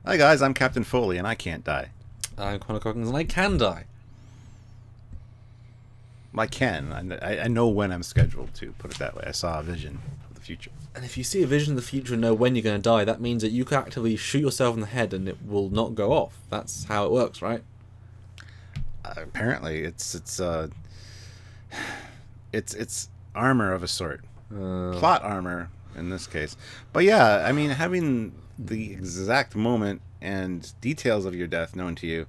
Hi guys, I'm Captain Foley and I can't die. I'm Connor Coggins and I can die. I can. I know when I'm scheduled to, put it that way. I saw a vision of the future. And if you see a vision of the future and know when you're going to die, that means that you can actively shoot yourself in the head and it will not go off. That's how it works, right? Apparently, it's armor of a sort. Plot armor in this case. But yeah, I mean, having the exact moment and details of your death known to you,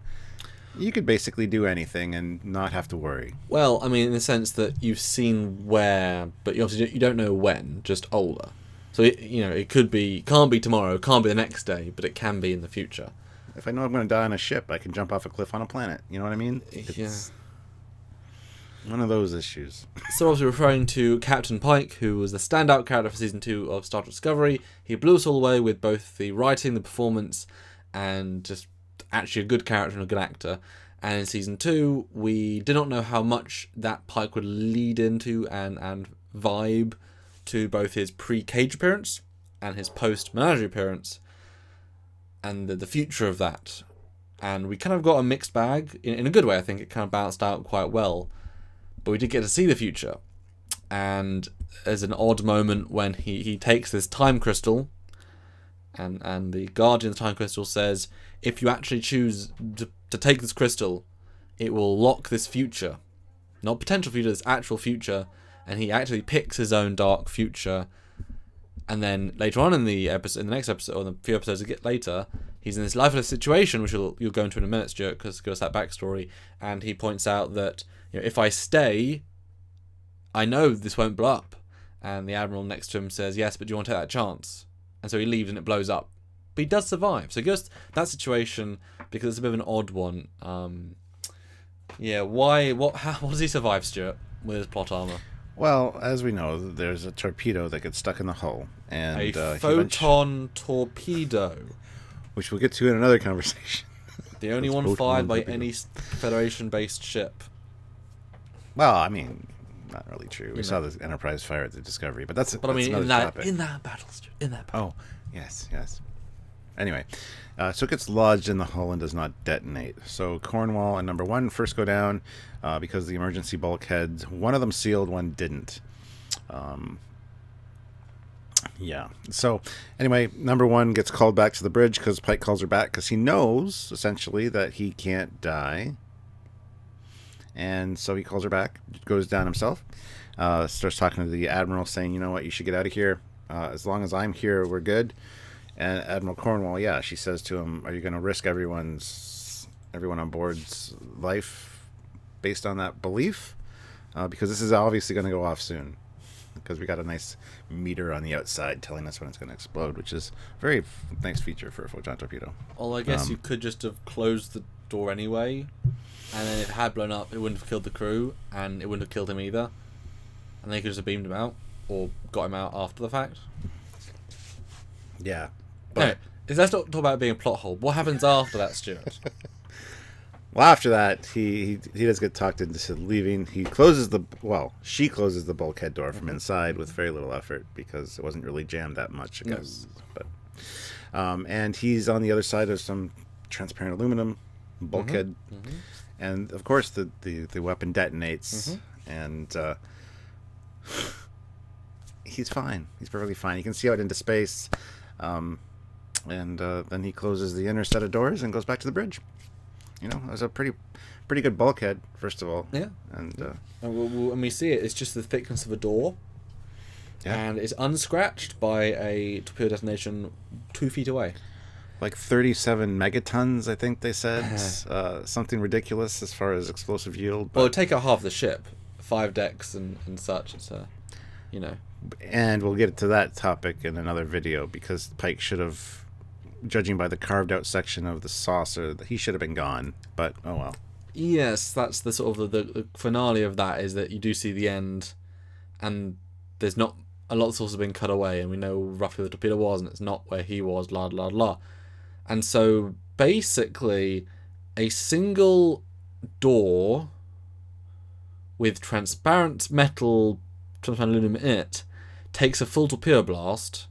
you could basically do anything and not have to worry. Well, I mean, in the sense that you've seen where, but you obviously don't know when, just older. So, it could be, can't be tomorrow, can't be the next day, but it can be in the future. If I know I'm going to die on a ship, I can jump off a cliff on a planet. You know what I mean? It's one of those issues. So obviously referring to Captain Pike, who was the standout character for Season 2 of Star Trek Discovery. He blew us all away with both the writing, the performance, and just actually a good character and a good actor. And in Season 2, we did not know how much that Pike would lead into and vibe to both his pre-Cage appearance and his post-Menagerie appearance, and the future of that. And we kind of got a mixed bag. In a good way, I think it kind of balanced out quite well. But we did get to see the future. And there's an odd moment when he takes this time crystal, and the guardian of the time crystal says, if you actually choose to take this crystal, it will lock this future. Not potential future, this actual future. And he actually picks his own dark future. And then later on in the episode, in the next episode, or the few episodes later, he's in this lifeless situation, which you'll go into in a minute, Stuart, because it gives us that backstory. And he points out that, if I stay, I know this won't blow up. And the Admiral next to him says, yes, but do you want to take that chance? And so he leaves and it blows up. But he does survive. So it goes that situation, because it's a bit of an odd one. What does he survive, Stuart, with his plot armor? Well, as we know, there's a torpedo that gets stuck in the hull. And a photon torpedo. Which we'll get to in another conversation. The only one fired by any Federation-based ship. Well, I mean, not really true. We saw the Enterprise fire at the Discovery, but that's I mean, another topic. in that battle, Oh, yes. Anyway, so it gets lodged in the hull and does not detonate. So Cornwall and Number 1 first go down because the emergency bulkheads, one of them sealed, one didn't. Yeah. So anyway, Number 1 gets called back to the bridge because Pike calls her back because he knows, essentially, that he can't die. And so he calls her back, goes down himself, starts talking to the Admiral, saying, you know what, you should get out of here. As long as I'm here, we're good. And Admiral Cornwall, she says to him, are you going to risk everyone on board's life based on that belief? Because this is obviously going to go off soon. Because we got a nice meter on the outside telling us when it's going to explode, which is a very nice feature for a photon torpedo. Well, I guess you could just have closed the door anyway, and then if it had blown up, it wouldn't have killed the crew, and it wouldn't have killed him either. And they could just have beamed him out, or got him out after the fact. Yeah. But anyway, let's not talk about it being a plot hole. What happens after that, Stuart? Well, after that, he does get talked into leaving. She closes the bulkhead door from inside with very little effort because it wasn't really jammed that much, I guess. But and he's on the other side of some transparent aluminum bulkhead, and of course the weapon detonates, and he's fine. He's perfectly fine. He can see out into space, and then he closes the inner set of doors and goes back to the bridge. It was a pretty good bulkhead, first of all. Yeah. And we see it. It's just the thickness of a door. Yeah. And it's unscratched by a torpedo detonation 2 feet away. Like 37 megatons, I think they said. Something ridiculous as far as explosive yield. Well, take out half the ship. 5 decks and such. It's And we'll get to that topic in another video because Pike should have, judging by the carved out section of the saucer, he should have been gone, but oh well. Yes, that's the sort of the finale of that, is that you do see the end, and there's not a lot of saucer being cut away, and we know roughly where the torpedo was, and it's not where he was, la la la. And so basically, a single door with transparent aluminum in it takes a full torpedo blast,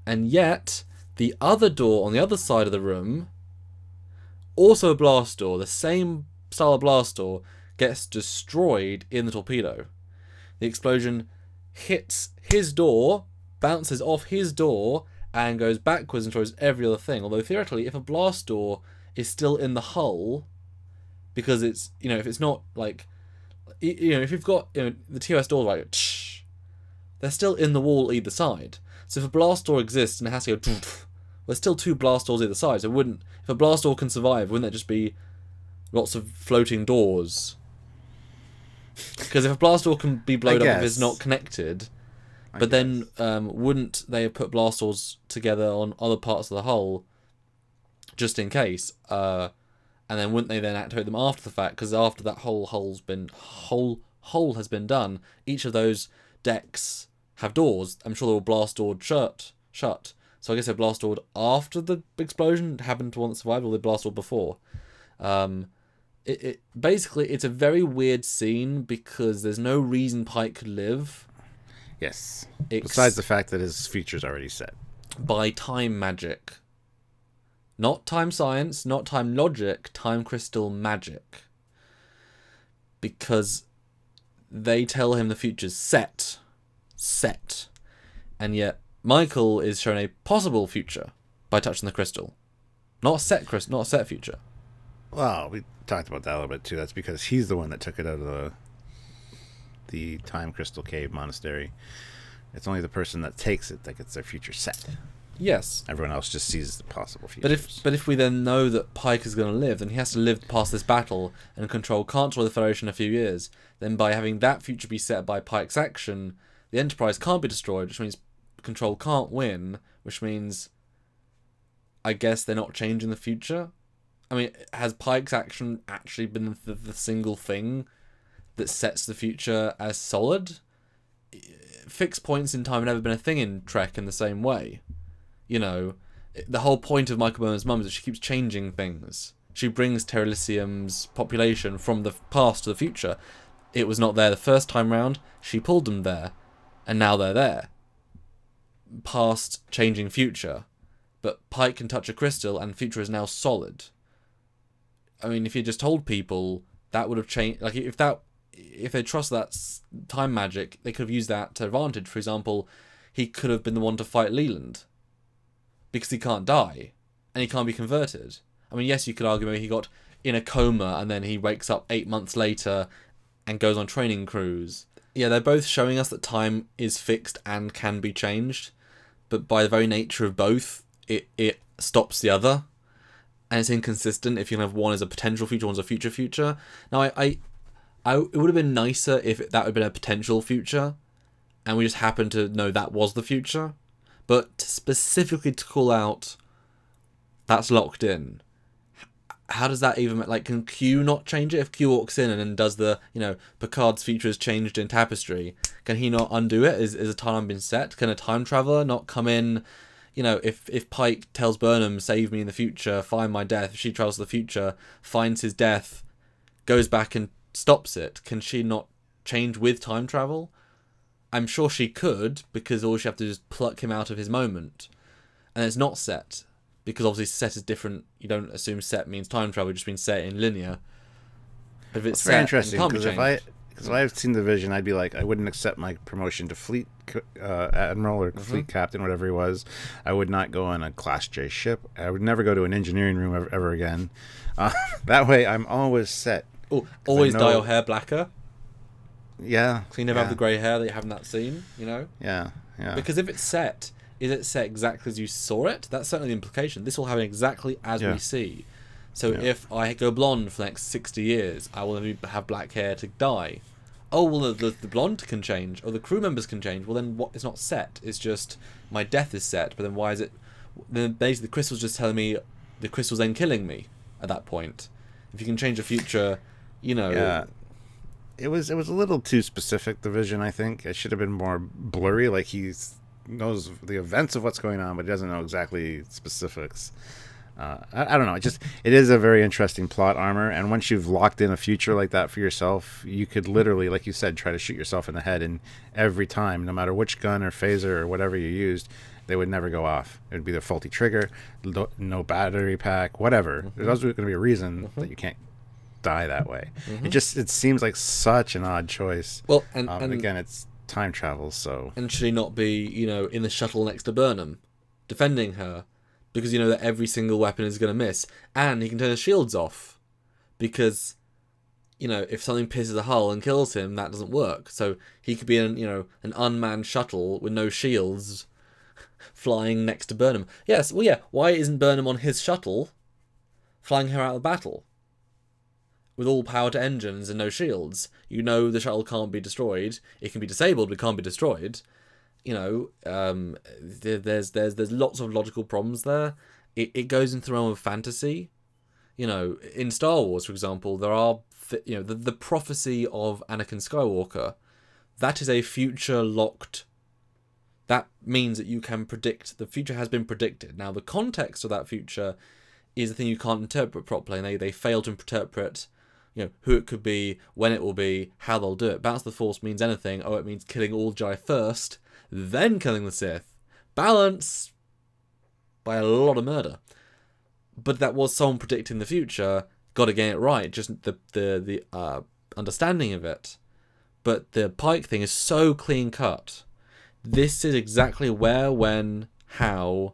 and yet The other door on the other side of the room, also a blast door, the same style of blast door, gets destroyed in the torpedo. The explosion hits his door, bounces off his door, and goes backwards and destroys every other thing. Although theoretically, if a blast door is still in the hull, because it's, if it's not like, if you've got, the TOS doors like, they're still in the wall either side. So if a blast door exists and it has to go, well, there's still 2 blast doors either side. So if a blast door can survive, wouldn't there just be lots of floating doors? Because if a blast door can be blown up if it's not connected, but then wouldn't they have put blast doors together on other parts of the hull just in case? And then wouldn't they then activate them after the fact? Because after that whole hull has been done, each of those decks have doors. I'm sure they were blast doored shut. So I guess they blast doored after the explosion happened to one that survived, or they blast doored before. Basically, it's a very weird scene because there's no reason Pike could live. Yes. Besides the fact that his future's already set. By time magic. Not time science, not time logic, time crystal magic. Because they tell him the future's set. And yet Michael is shown a possible future by touching the crystal. Not a set future. Well, we talked about that a little bit too. That's because he's the one that took it out of the time crystal cave monastery. It's only the person that takes it that gets their future set. Yes. Everyone else just sees the possible futures. But if we then know that Pike is going to live, then he has to live past this battle and can't destroy the Federation in a few years. Then by having that future be set by Pike's action, the Enterprise can't be destroyed, which means Control can't win, which means I guess they're not changing the future. I mean, has Pike's action actually been the single thing that sets the future as solid? Fixed points in time have never been a thing in Trek in the same way. The whole point of Michael Burnham's mum is that she keeps changing things. She brings Terrelysium's population from the past to the future. It was not there the first time round. She pulled them there, and now they're there. Past changing future. But Pike can touch a crystal, and future is now solid. I mean, if you just told people, that would have changed. Like, if they trust that time magic, they could have used that to advantage. For example, he could have been the one to fight Leland, because he can't die, and he can't be converted. I mean, yes, you could argue maybe he got in a coma, and then he wakes up 8 months later, and goes on training crews. Yeah, they're both showing us that time is fixed and can be changed, but by the very nature of both, it stops the other. And it's inconsistent if you can have one as a potential future, one's a future. Now, it would have been nicer if that had been a potential future, and we just happened to know that was the future. But specifically to call out, that's locked in. How does that even... Like, can Q not change it? If Q walks in and then does the, Picard's future is changed in Tapestry, can he not undo it? Is a time been set? Can a time traveller not come in... if Pike tells Burnham, save me in the future, find my death, if she travels to the future, finds his death, goes back and stops it, can she not change with time travel? I'm sure she could, because all she have to do is pluck him out of his moment. And it's not set, because obviously set is different. You don't assume set means time travel, it just means set in linear. But if it's very set, interesting, it can't be changed. Because if I had seen the vision, I'd be like, I wouldn't accept my promotion to fleet admiral or fleet captain, whatever he was. I would not go on a Class J ship. I would never go to an engineering room ever again. That way, I'm always set. Oh, always dye your hair blacker. Yeah. So you never have the grey hair that you have in that scene, Yeah. Because if it's set, is it set exactly as you saw it? That's certainly the implication. This will happen exactly as we see. So if I go blonde for the next 60 years, I will have black hair to dye. Oh, well, the blonde can change, or the crew members can change. Well, then what? It's not set. It's just my death is set. But then why is it... Then basically the crystal's just telling me the crystal's then killing me at that point. If you can change the future, Yeah. It was a little too specific, the vision, I think. It should have been more blurry, like he knows the events of what's going on, but he doesn't know exactly specifics. I don't know. It is a very interesting plot, Armour, and once you've locked in a future like that for yourself, you could literally, like you said, try to shoot yourself in the head, and every time, no matter which gun or phaser or whatever you used, they would never go off. It would be the faulty trigger, no battery pack, whatever. There's always going to be a reason that you can't die that way. It seems like such an odd choice. Well, and again, it's time travel, so... And should he not be, you know, in the shuttle next to Burnham, defending her, because you know that every single weapon is going to miss, and he can turn his shields off, because, you know, if something pisses a hull and kills him, that doesn't work. So he could be in, you know, an unmanned shuttle with no shields, flying next to Burnham. Yes, well, yeah. Why isn't Burnham on his shuttle, flying her out of battle? With all power to engines and no shields, you know the shuttle can't be destroyed. It can be disabled, but it can't be destroyed. You know, there's lots of logical problems there. It goes into the realm of fantasy. You know, in Star Wars, for example, there are you know the prophecy of Anakin Skywalker. That is a future locked. That means that you can predict the future has been predicted. Now, the context of that future is the thing you can't interpret properly, and they fail to interpret. You know, who it could be, when it will be, how they'll do it. Balance the Force means anything. Oh, it means killing all Jedi first, then killing the Sith. Balance by a lot of murder. But that was someone predicting the future. Got to get it right. Just the understanding of it. But the Pike thing is so clean cut. This is exactly where, when, how.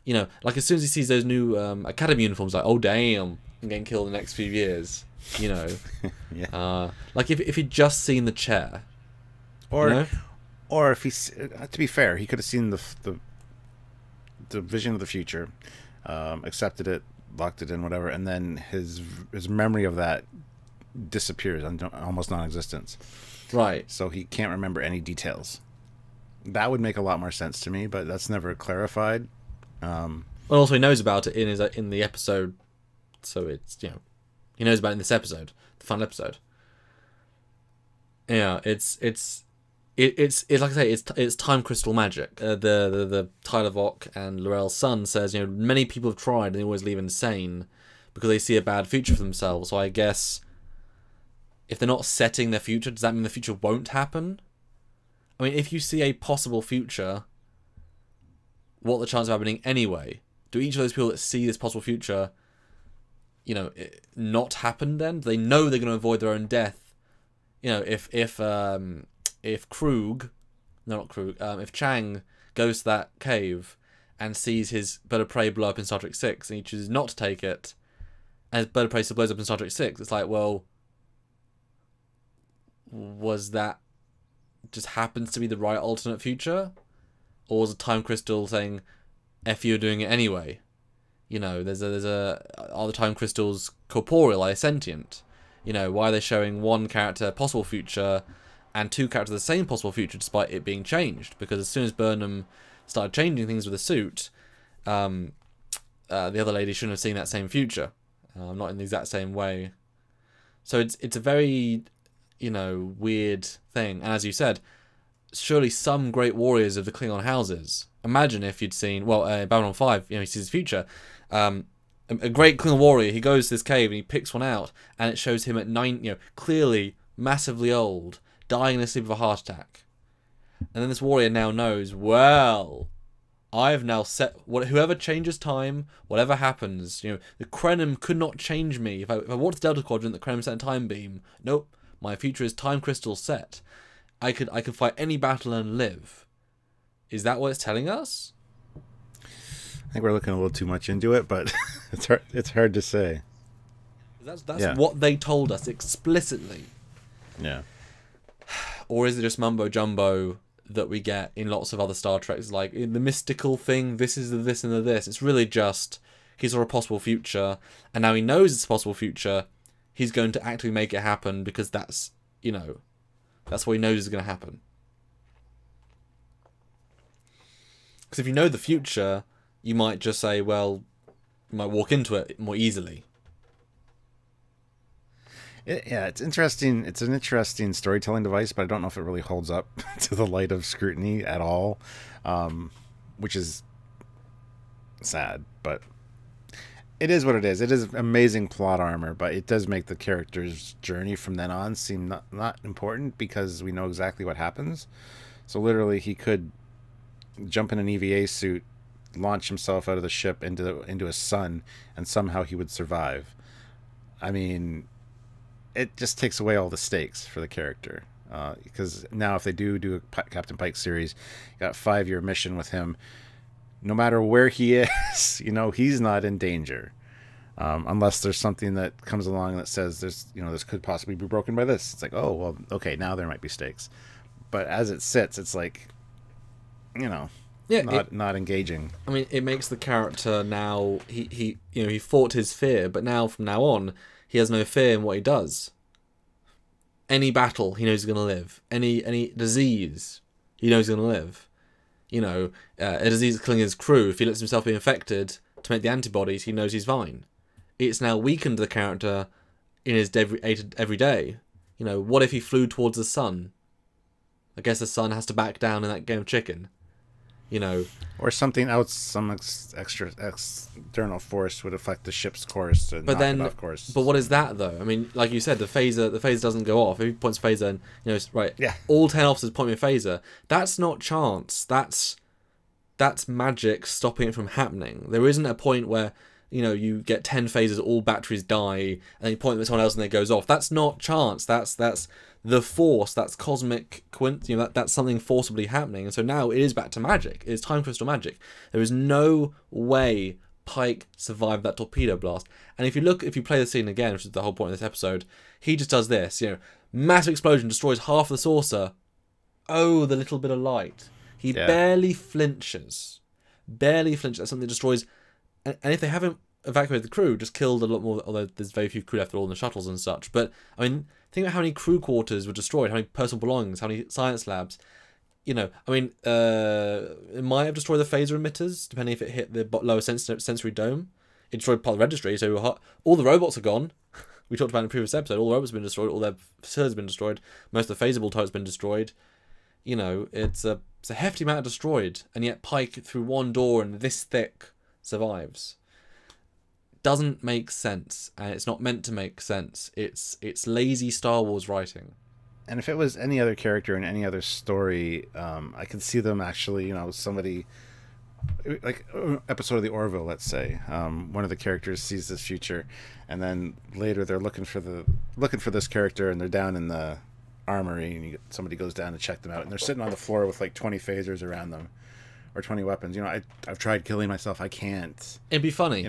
You know, like as soon as he sees those new Academy uniforms, like, oh damn, I'm getting killed in the next few years. You know, yeah. Like if he'd just seen the chair, or you know? Or if he's to be fair, he could have seen the vision of the future, accepted it, locked it in, whatever, and then his memory of that disappears, almost non-existence. Right. So he can't remember any details. That would make a lot more sense to me, but that's never clarified. Well, also he knows about it in the episode, so it's, you know, he knows about it in this episode, the final episode. Yeah, it's like I say, it's time crystal magic. The Tyler Vock and Laurel's son says, you know, many people have tried and they always leave insane because they see a bad future for themselves. So I guess if they're not setting their future, does that mean the future won't happen? I mean, if you see a possible future, what are the chances of happening anyway? Do each of those people that see this possible future, you know, not happen then? Do they know they're going to avoid their own death? You know, if Krug, no, not Krug, if Chang goes to that cave and sees his bird of prey blow up in Star Trek 6 and he chooses not to take it, and his bird of prey still blows up in Star Trek 6, it's like, well, was that just happens to be the right alternate future? Or was a time crystal saying, F you're doing it anyway? You know, are the time crystals corporeal, are they sentient? You know, why are they showing one character possible future and two characters the same possible future despite it being changed? Because as soon as Burnham started changing things with the suit, the other lady shouldn't have seen that same future. Not in the exact same way. So it's a very, you know, weird thing. And as you said, surely some great warriors of the Klingon houses. Imagine if you'd seen, well, Babylon 5, you know, he sees his future. A great Klingon warrior, he goes to this cave and he picks one out, and it shows him at 9, you know, clearly massively old, dying in the sleep of a heart attack. And then this warrior now knows, well, I've now set whoever changes time, whatever happens, you know, the Krenim could not change me. If I walked to Delta Quadrant, the Krenim sent a time beam. Nope, my future is time crystal set. I could fight any battle and live. Is that what it's telling us? I think we're looking a little too much into it, but it's hard to say. That's what they told us explicitly. Yeah. Or is it just mumbo jumbo that we get in lots of other Star Treks, like in the mystical thing? This is the this and the this. It's really just he saw a possible future, and now he knows it's a possible future. He's going to actively make it happen because that's, you know, that's what he knows is going to happen. Because if you know the future, you might just say, well, you might walk into it more easily. It's interesting. It's an interesting storytelling device, but I don't know if it really holds up to the light of scrutiny at all, which is sad, but it is what it is. It is amazing plot armor, but it does make the character's journey from then on seem not important because we know exactly what happens. So literally he could jump in an EVA suit, launch himself out of the ship into a sun, and somehow he would survive. I mean, it just takes away all the stakes for the character. Because now if they do a Captain Pike series, you got a 5-year mission with him. No matter where he is, he's not in danger. Unless there's something that comes along that says this could possibly be broken by this. It's like, oh, well, okay, now there might be stakes. But as it sits, it's like, not engaging. I mean, it makes the character now, he fought his fear, but now from now on, he has no fear in what he does. Any battle, he knows he's going to live. Any disease, he knows he's going to live. A disease killing his crew, if he lets himself be infected to make the antibodies, he knows he's fine. It's now weakened the character in his every day. What if he flew towards the sun? I guess the sun has to back down in that game of chicken. Or something else, some external force would affect the ship's course and knock it off course. But what is that though? I mean, like you said, the phaser doesn't go off. If he points a phaser and right, yeah, all 10 officers point me a phaser. That's not chance. That's magic stopping it from happening. There isn't a point where you get 10 phasers, all batteries die, and then you point them at someone else and it goes off. That's not chance. That's the force. That's cosmic coincidence. That's something forcibly happening. And so now it is back to magic. It is time crystal magic. There is no way Pike survived that torpedo blast. And if you play the scene again, which is the whole point of this episode, he just does this. Massive explosion destroys half the saucer. Oh, the little bit of light. He barely flinches. Barely flinches. That's something that destroys. And if they haven't evacuated the crew, just killed a lot more, although there's very few crew left, all in the shuttles and such. But, I mean, think about how many crew quarters were destroyed, how many personal belongings, how many science labs. It might have destroyed the phaser emitters, depending if it hit the lower sensory dome. It destroyed part of the registry, so all the robots are gone. We talked about in the previous episode, all the robots have been destroyed, all their facilities have been destroyed, most of the phasable turrets have been destroyed. It's a hefty amount destroyed, and yet Pike, through one door and this thick, survives. Doesn't make sense, and it's not meant to make sense. It's lazy Star Wars writing. And if it was any other character in any other story, I could see them actually, somebody like episode of the Orville, let's say, one of the characters sees this future, and then later they're looking for this character, and they're down in the armory, and somebody goes down to check them out, and they're sitting on the floor with like 20 phasers around them, or 20 weapons. I've tried killing myself. I can't. It'd be funny.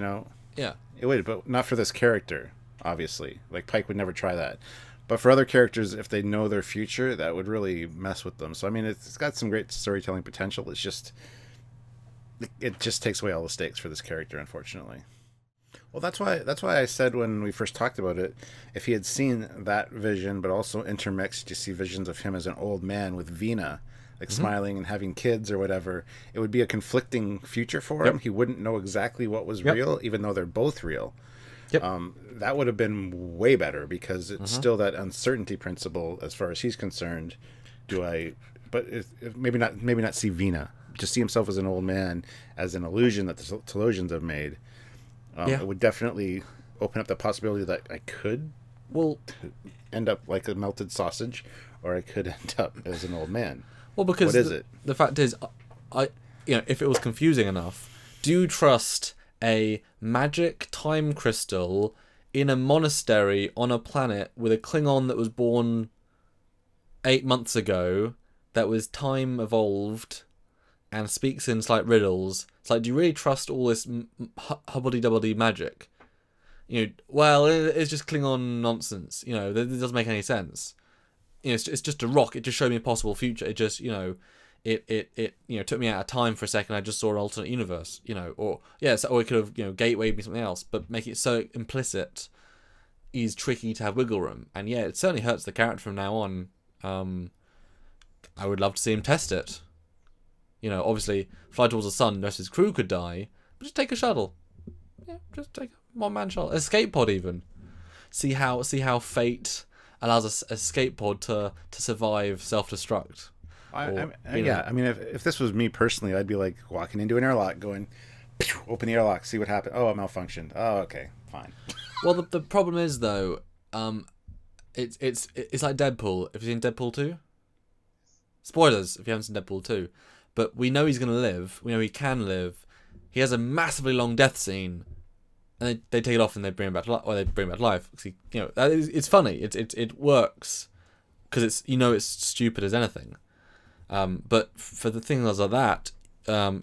Yeah. It would, but not for this character, obviously. Like, Pike would never try that. But for other characters, if they know their future, that would really mess with them. So, I mean, it's got some great storytelling potential. It's just... It just takes away all the stakes for this character, unfortunately. Well, that's why I said when we first talked about it, if he had seen that vision, but also intermixed, you see visions of him as an old man with Vina, like smiling and having kids or whatever, it would be a conflicting future for him. He wouldn't know exactly what was real, even though they're both real. That would have been way better, because it's still that uncertainty principle as far as he's concerned. Maybe not see Vina, just see himself as an old man, as an illusion that the Telosians have made. It would definitely open up the possibility that I could end up like a melted sausage, or I could end up as an old man. Well, because what is it? The fact is, if it was confusing enough, do you trust a magic time crystal in a monastery on a planet with a Klingon that was born 8 months ago, that was time evolved and speaks in slight riddles? It's like, do you really trust all this hubbly-dubbly magic? Well, it's just Klingon nonsense. It doesn't make any sense. It's just a rock. It just showed me a possible future. It just, it took me out of time for a second. I just saw an alternate universe, or it could have, gatewayed me something else. But make it so implicit is tricky to have wiggle room. And it certainly hurts the character from now on. I would love to see him test it. Obviously, fly towards the sun, the rest of his crew could die, but just take a shuttle. Just take a one-man shuttle, escape pod even. See how fate allows a escape pod to survive self-destruct. I mean, if this was me personally, I'd be like walking into an airlock, going, open the airlock, see what happened. Oh, it malfunctioned. Oh, okay, fine. Well, the problem is though, it's like Deadpool. Have you seen Deadpool 2? Spoilers if you haven't seen Deadpool 2. but we know he's going to live. We know he can live. He has a massively long death scene, and they take it off and they bring him back to life. Or they bring him back to life. It's funny. It works because it's stupid as anything. But for the things like that,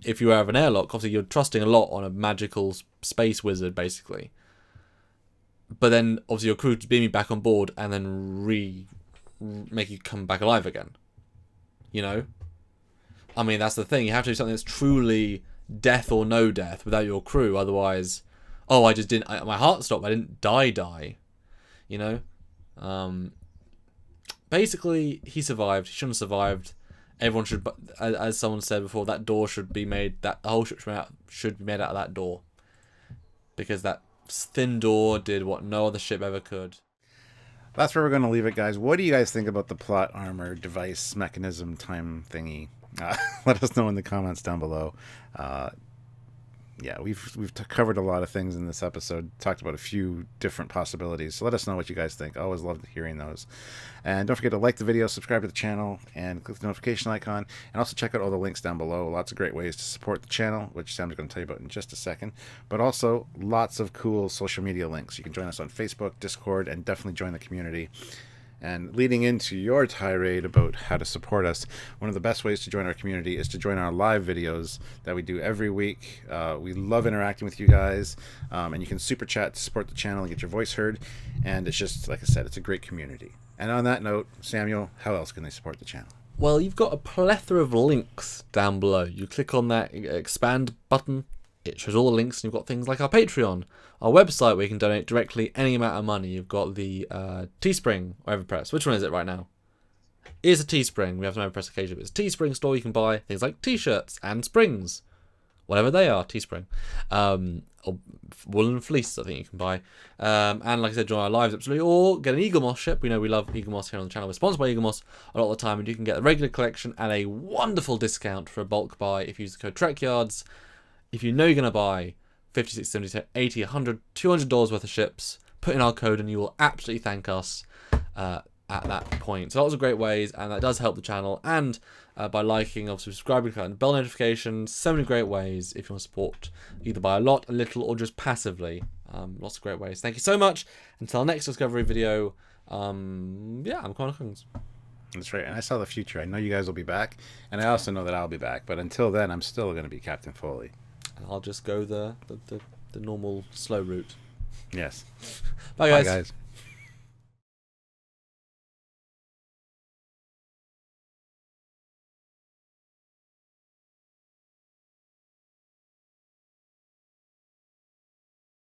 if you have an airlock, obviously you're trusting a lot on a magical space wizard, basically. But then obviously your crew beam you back on board and then make you come back alive again. You know? I mean, that's the thing. You have to do something that's truly death or no death without your crew. Otherwise, I just didn't... my heart stopped. I didn't die. You know? Basically, he survived. He shouldn't have survived. Everyone should... As someone said before, that door should be made... The whole ship should be made out of that door. Because that thin door did what no other ship ever could. That's where we're going to leave it, guys. What do you guys think about the plot armor device mechanism time thingy? Let us know in the comments down below. Yeah, we've covered a lot of things in this episode, talked about a few different possibilities. So let us know what you guys think. I always love hearing those. And don't forget to like the video, subscribe to the channel, and click the notification icon. And also check out all the links down below. Lots of great ways to support the channel, which Sam's going to tell you about in just a second. But also lots of cool social media links. You can join us on Facebook, Discord, and definitely join the community. And leading into your tirade about how to support us, one of the best ways to join our community is to join our live videos that we do every week. We love interacting with you guys, and you can super chat to support the channel and get your voice heard. And it's just, like I said, it's a great community. And on that note, Samuel, how else can they support the channel? Well, you've got a plethora of links down below. You click on that expand button. It shows all the links, and you've got things like our Patreon, our website where you can donate directly any amount of money. You've got the Teespring or Everpress. Which one is it right now? It is a Teespring. We have an Everpress occasionally. It's a Teespring store. You can buy things like t-shirts and springs, whatever they are. Teespring, or woolen fleece. I think you can buy. And like I said, join our lives absolutely, or get an Eagle Moss ship. We know we love Eagle Moss here on the channel. We're sponsored by Eagle Moss a lot of the time, and you can get the regular collection at a wonderful discount for a bulk buy if you use the code Trekyards. If you know you're going to buy 50, 60, 70, 80, 100, $200 worth of ships, put in our code and you will absolutely thank us at that point. So lots of great ways, and that does help the channel. And by liking, obviously subscribing, and bell notifications, so many great ways if you want to support either by a lot, a little, or just passively. Lots of great ways. Thank you so much. Until our next Discovery video, yeah, I'm Connor Coons. That's right, and I saw the future. I know you guys will be back, and I also know that I'll be back. But until then, I'm still going to be Captain Foley. And I'll just go the normal slow route. Yes. Bye, guys. Bye, guys.